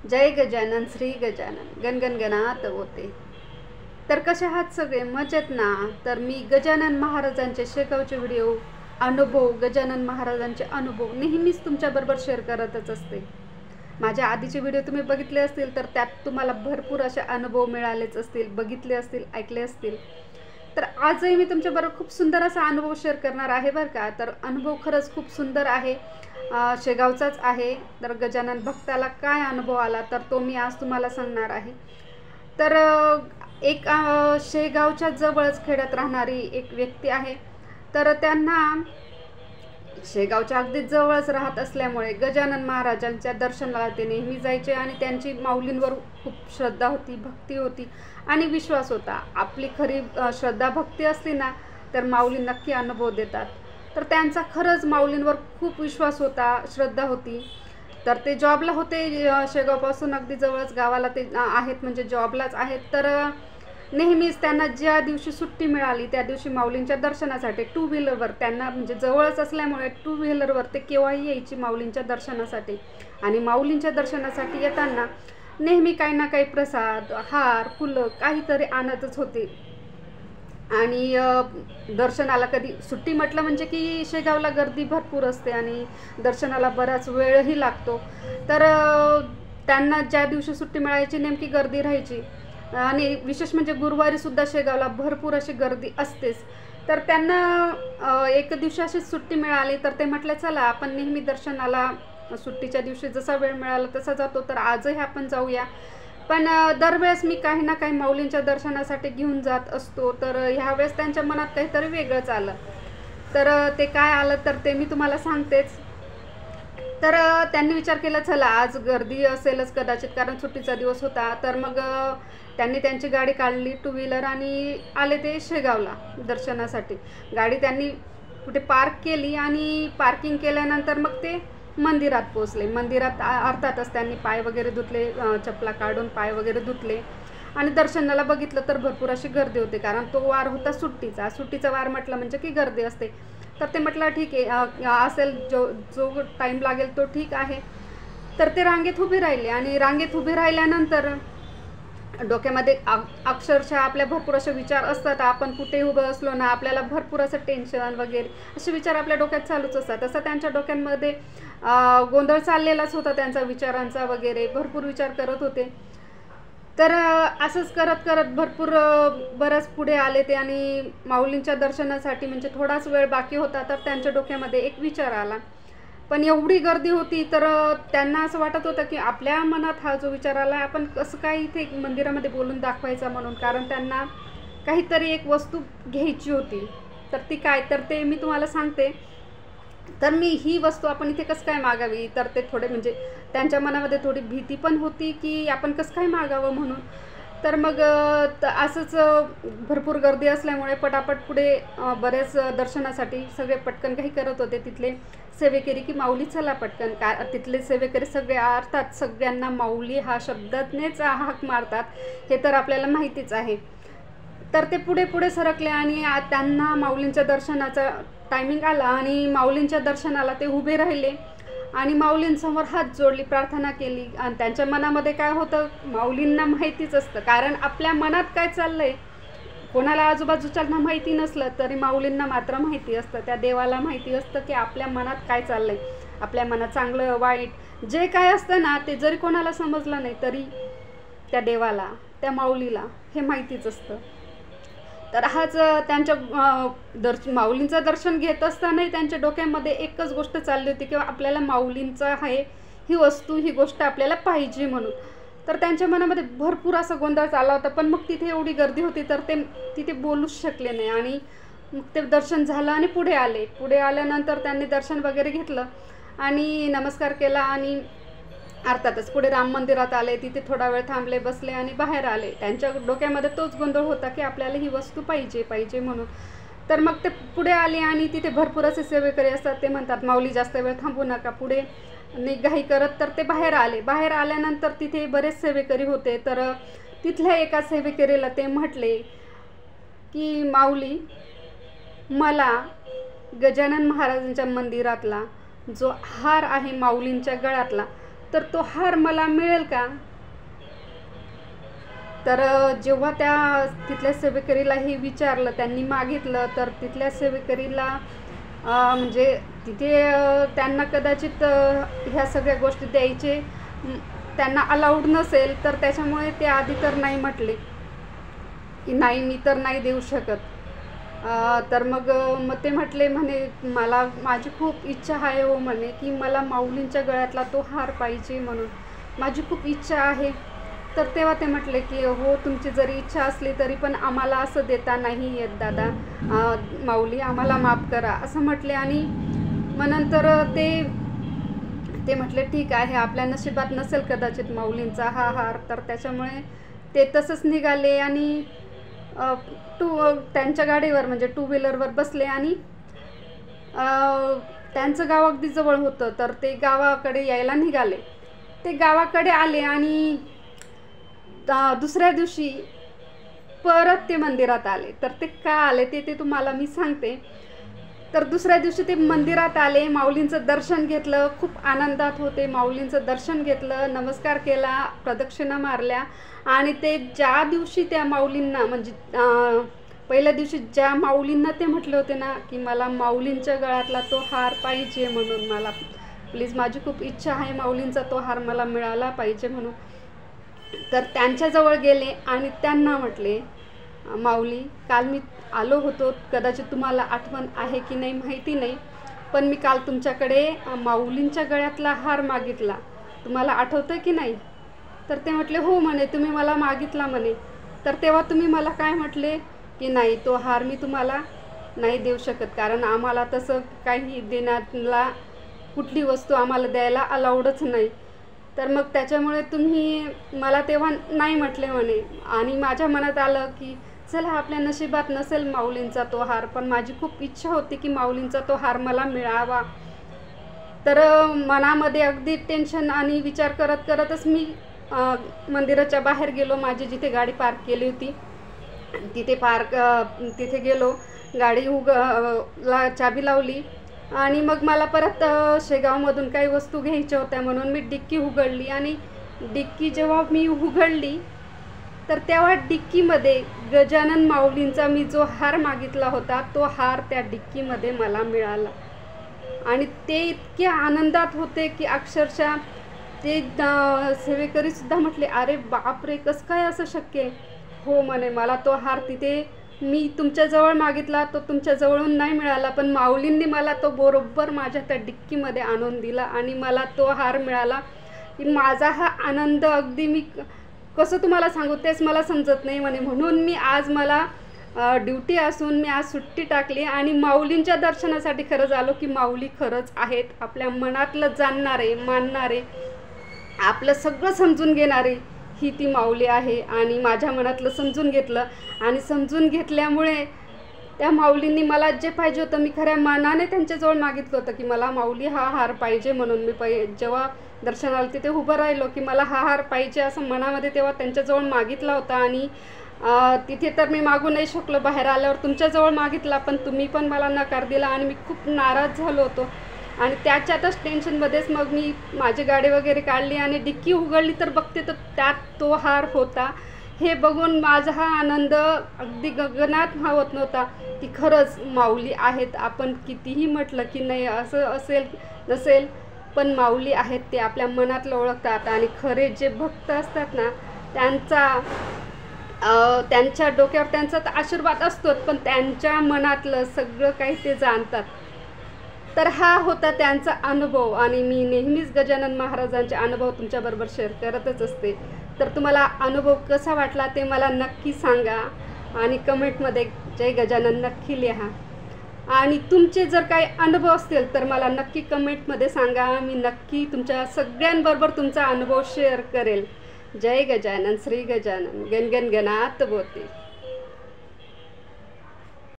जय गजानन श्री गजानन गणगणगणात होते। तर कसे आहात सगळे? मजेत ना? तर मी गजानन महाराजांचे शेगावचे व्हिडिओ अनुभव, गजानन महाराजांचे अनुभव नेहमीच तुमच्याबरोबर शेअर करतच असते। माझ्या आधीचे व्हिडिओ तुम्ही बघितले असतील तर त्यात तुम्हाला भरपूर असे अनुभव मिळालेच असतील, बघितले असतील, ऐकले असतील। तर आजही मी तुमच्याबरोबर खूप सुंदर असा अनुभव शेअर करणार आहे बरं का। तर अनुभव खरंच खूप सुंदर आहे, शेगावचाच आहे। तर गजानन भक्ताला काय अनुभव आला तर तो मी आज तुम्हाला सांगणार आहे। तर एक शेगावच्या जवळच खेड्यात राहणारी एक व्यक्ती आहे। तर त्यांना शेगावच्या अगदी जवळच राहत असल्यामुळे गजानन महाराजांच्या दर्शनाला ते नेहमी जायचे आणि त्यांची माऊलींवर खूप श्रद्धा होती, भक्ती होती आणि विश्वास होता। आपली खरी श्रद्धा भक्ती असली ना तर माऊली नक्की अनुभव देतात। तर त्यांचा खरंच माऊलींवर खूप विश्वास होता, श्रद्धा होती। तर ते जॉबला होते, शेगावपासून अगदी जवळच गावाला ते आहेत, म्हणजे जॉबलाच आहेत। तर नेहमीच त्यांना ज्या दिवशी सुट्टी मिळाली त्या दिवशी माऊलींच्या दर्शनासाठी टू व्हीलरवर, त्यांना म्हणजे जवळच असल्यामुळे टू व्हीलरवर ते केव्हाही यायची माऊलींच्या दर्शनासाठी। आणि माऊलींच्या दर्शनासाठी येताना नेहमी काही ना काही प्रसाद, हार, फुलं काहीतरी आणतच होते। आणि दर्शनाला कधी सुट्टी म्हटलं म्हणजे की शेगावला गर्दी भरपूर असते आणि दर्शनाला बराच वेळही लागतो। तर त्यांना ज्या दिवशी सुट्टी मिळायची नेमकी गर्दी राहायची आणि विशेष म्हणजे गुरुवारी सुद्धा शेगावला भरपूर अशी गर्दी असतेच। तर त्यांना एक दिवशी अशी सुट्टी मिळाली तर ते म्हटले चला आपण नेहमी दर्शनाला सुट्टीच्या दिवशी जसा वेळ मिळाला तसा जातो, तर आजही आपण जाऊया। पण दरवेळेस मी काही ना काही माऊलींच्या दर्शनासाठी घेऊन जात असतो। तर ह्यावेळेस त्यांच्या मनात काहीतरी वेगळंच आलं। तर ते काय आलं तर ते मी तुम्हाला सांगतेच। तर त्यांनी विचार केला चला आज गर्दी असेलच कदाचित, कारण सुट्टीचा दिवस होता। तर मग त्यांनी त्यांची गाडी काढली, टू व्हीलर, आणि आले ते शेगावला दर्शनासाठी। गाडी त्यांनी कुठे पार्क केली आणि पार्किंग केल्यानंतर मग ते मंदिरात पोचले। मंदिरात अर्थातच त्यांनी पाय वगैरे धुतले, चपला काढून पाय वगैरे धुतले आणि दर्शनाला बघितलं तर भरपूर अशी गर्दी होती, कारण तो वार होता सुट्टीचा। सुट्टीचा वार म्हटलं म्हणजे की गर्दी असते। तर ते म्हटलं ठीक आहे, असेल जो टाईम लागेल तो ठीक आहे। तर ते रांगेत उभे राहिले आणि रांगेत उभे राहिल्यानंतर डोक्यामध्ये अक्षरशः आपल्या भरपूर असे विचार असतात। आपण कुठे उभं असलो ना आपल्याला भरपूर असं टेन्शन वगैरे असे विचार आपल्या डोक्यात चालूच असतात। तसं त्यांच्या डोक्यांमध्ये गोंधळ चाललेलाच होता, त्यांचा विचारांचा वगैरे भरपूर विचार करत होते। तर असंच करत करत भरपूर बरंच पुढे आले ते आणि माऊलींच्या दर्शनासाठी म्हणजे थोडाच वेळ बाकी होता। तर त्यांच्या डोक्यामध्ये एक विचार आला, पण एवढी गर्दी होती तर त्यांना असं वाटत होतं की आपल्या मनात हा जो विचार आला आपण कसं काय इथे मंदिरामध्ये बोलून दाखवायचा म्हणून, कारण त्यांना काहीतरी एक वस्तू घ्यायची होती। तर ती काय तर ते मी तुम्हाला सांगते। तर मी ही वस्तू आपण इथे कसं काय मागावी, तर ते थोडे म्हणजे त्यांच्या मनामध्ये थोडी भीती पण होती की आपण कसं काय मागावं म्हणून। तर मग असंच भरपूर गर्दी असल्यामुळे पटापट पुढे बरेच दर्शनासाठी सगळे पटकन काही करत होते। तिथले सेवेकरी की माऊली चला पटकन, तिथले सेवेकरी सगळे अर्थात सगळ्यांना माऊली हा शब्दानेच हाक मारतात, हे तर आपल्याला माहितीच आहे। तर ते पुढे पुढे सरकले आणि त्यांना माऊलींच्या दर्शनाचा टायमिंग आला आणि माऊलींच्या दर्शनाला ते उभे राहिले आणि माऊलींसमोर हात जोडली, प्रार्थना केली। आणि त्यांच्या मनामध्ये काय होतं माऊलींना माहितीच असतं, कारण आपल्या मनात काय चाललंय कोणाला आजूबाजूच्यांना माहिती नसलं तरी माऊलींना मात्र माहिती असतं, त्या देवाला माहिती असतं की आपल्या मनात काय चाललंय। आपल्या मनात चांगलं वाईट जे काय असतं ना ते जरी कोणाला समजलं नाही तरी त्या देवाला, त्या माऊलीला हे माहितीच असतं। तर हाच त्यांच्या माऊलींचं दर्शन घेत असतानाही त्यांच्या डोक्यामध्ये एकच गोष्ट चालली होती की आपल्याला माऊलींचं आहे ही वस्तू, ही गोष्ट आपल्याला पाहिजे म्हणून। तर त्यांच्या मनामध्ये भरपूर असा गोंधळ चालला होता। पण मग तिथे एवढी गर्दी होती तर ते तिथे बोलूच शकले नाही आणि मग ते दर्शन झालं आणि पुढे आले। पुढे आल्यानंतर त्यांनी दर्शन वगैरे घेतलं आणि नमस्कार केला आणि अर्थातच पुढे राम मंदिरात आले, तिथे थोडा वेळ थांबले, बसले आणि बाहेर आले। त्यांच्या डोक्यामध्ये तोच गोंधळ होता की आपल्याला ही वस्तू पाहिजे पाहिजे म्हणून। तर मग ते पुढे आले आणि तिथे भरपूर असे सेवेकरी असतात, ते म्हणतात माऊली जास्त वेळ थांबू नका, पुढे निघाई करत तर ते बाहेर आले। बाहेर आल्यानंतर तिथे बरेच सेवेकरी होते। तर तिथल्या एका सेवेकरीला ते म्हटले की माऊली मला गजानन महाराजांच्या मंदिरातला जो हार आहे माऊलींच्या गळ्यातला तर तो हार मला मिळेल का? तर जेव्हा त्या तिथल्या सेवेकरीला हे विचारलं, त्यांनी मागितलं, तर तिथल्या सेवेकरीला म्हणजे तिथे त्यांना कदाचित ह्या सगळ्या गोष्टी द्यायचे त्यांना अलाउड नसेल, तर त्याच्यामुळे ते आधी तर नाही म्हटले की नाही मी तर नाही देऊ शकत. तर मग ते म्हटले म्हणे माझी खूप इच्छा आहे हो म्हणे की मला माऊलींच्या गळ्यातला तो हार पाहिजे म्हणून माझी खूप इच्छा आहे. तर तेव्हा ते म्हटले की हो तुमची जरी इच्छा असली तरी पण आम्हाला असं देता नाही येत दादा, माऊली आम्हाला माफ करा असं म्हटले. आणि मग नंतर ते म्हटले ठीक आहे, आपल्या नशिबात नसेल कदाचित माऊलींचा हा हार, तर त्याच्यामुळे ते तसंच निघाले आणि त्यांच्या गाडीवर म्हणजे 2 व्हीलरवर बसले आणि त्यांचं गाव अगदी जवळ होतं, तर ते गावाकडे यायला निघाले. ते गावाकडे आले आणि दुसऱ्या दिवशी परत ते मंदिरात आले. तर ते का आले ते तुम्हाला मी सांगते. तर दुसऱ्या दिवशी ते मंदिरात आले, माऊलींचं दर्शन घेतलं, खूप आनंदात होते. माऊलींचं दर्शन घेतलं, नमस्कार केला, प्रदक्षिणा मारल्या. आणि ते ज्या दिवशी त्या माऊलींना म्हणजे पहिल्या दिवशी ज्या माऊलींना ते म्हटले होते ना की मला माऊलींच्या गळ्यातला तो हार पाहिजे म्हणून, मला प्लीज माझी खूप इच्छा आहे माऊलींचा तो हार मला मिळाला पाहिजे म्हणून, तर त्यांच्याजवळ गेले आणि त्यांना म्हटले माऊली काल मी आलो होतो, कदाचित तुम्हाला आठवण आहे की नाही माहिती नाही, पण मी काल तुमच्याकडे माऊलींच्या गळ्यातला हार मागितला, तुम्हाला आठवतं की नाही? तर ते म्हटले हो म्हणे तुम्ही मला मागितला म्हणे. तर तेव्हा तुम्ही मला काय म्हटले की नाही तो हार मी तुम्हाला नाही देऊ शकत, कारण आम्हाला तसं काही देण्याला कुठली वस्तू आम्हाला द्यायला अलाउडच नाही. तर मग त्याच्यामुळे तुम्ही मला तेव्हा नाही म्हटले म्हणे. आणि माझ्या मनात आलं की चला आपल्या नशिबात नसेल माऊलींचा तो हार, पण माझी खूप इच्छा होती की माऊलींचा तो हार मला मिळावा. तर मनामध्ये अगदी टेन्शन आणि विचार करतच मी मंदिराच्या बाहेर गेलो, माझी जिथे गाडी पार्क केली होती तिथे गेलो, गाडी ला चाबी लावली आणि मग मला परत शेगावमधून काही वस्तू घ्यायच्या होत्या म्हणून मी डिक्की उघडली. आणि डिक्की जेव्हा मी उघडली तर तेव्हा डिक्कीमध्ये गजानन माऊलींचा मी जो हार मागितला होता तो हार त्या डिक्कीमध्ये मला मिळाला. आणि ते इतके आनंदात होते की अक्षरशः ते सेवेकरीसुद्धा म्हटले अरे बापरे कसं काय असं शक्य आहे? हो म्हणे मला तो हार तिथे मी तुमच्याजवळ मागितला, तो तुमच्याजवळून नाही मिळाला, पण माऊलींनी मला तो बरोबर माझ्या त्या डिक्कीमध्ये आणून दिला आणि मला तो हार मिळाला. की माझा हा आनंद अगदी मी कसं तुम्हाला सांगू तेच मला समजत नाही म्हणे. म्हणून मी आज मला ड्युटी असून मी आज सुट्टी टाकली आणि माऊलींच्या दर्शनासाठी खरंच आलो की माऊली खरंच आहेत, आपल्या मनातलं जाणणारे, मानणारे, आपलं सगळं समजून घेणारे ही ती माऊली आहे. आणि माझ्या मनातलं समजून घेतलं आणि समजून घेतल्यामुळे त्या माऊलींनी मला जे पाहिजे होतं मी खऱ्या मनाने त्यांच्याजवळ मागितलं होतं की मला माऊली हा हार पाहिजे म्हणून. मी जेव्हा दर्शनाला तिथे उभं राहिलो की मला हा हार पाहिजे असं मनामध्ये तेव्हा त्यांच्याजवळ मागितला होता. आणि तिथे तर मी मागू नाही शकलो, बाहेर आल्यावर तुमच्याजवळ मागितला पण तुम्ही पण मला नकार दिला आणि मी खूप नाराज झालो होतो. आणि त्याच्यातच टेन्शनमध्येच मग मी माझी गाडी वगैरे काढली आणि डिक्की उघडली तर बघते तर त्यात तो हार होता. हे बघून माझा हा आनंद अगदी गगनात मावत नव्हता की खरंच माऊली आहेत. आपण कितीही म्हटलं की नाही असं असेल नसेल, पण माऊली आहेत, ते आपल्या मनातलं ओळखतात. आणि खरे जे भक्त असतात ना त्यांच्या डोक्यावर त्यांचा तर आशीर्वाद असतोच, पण त्यांच्या मनातलं सगळं काही ते जाणतात. तर हा होता त्यांचा अनुभव आणि मी नेहमीच गजानन महाराजांचे अनुभव तुमच्याबरोबर शेअर करतच असते. तर तुम्हाला अनुभव कसा वाटला ते मला नक्की सांगा आणि कमेंटमध्ये जय गजानन नक्की लिहा. आणि तुमचे जर काही अनुभव असतील तर मला नक्की कमेंटमध्ये सांगा, मी नक्की तुमच्या सगळ्यांबरोबर तुमचा अनुभव शेअर करेल. जय गजानन, श्री गजानन, गणगण गणात बोते.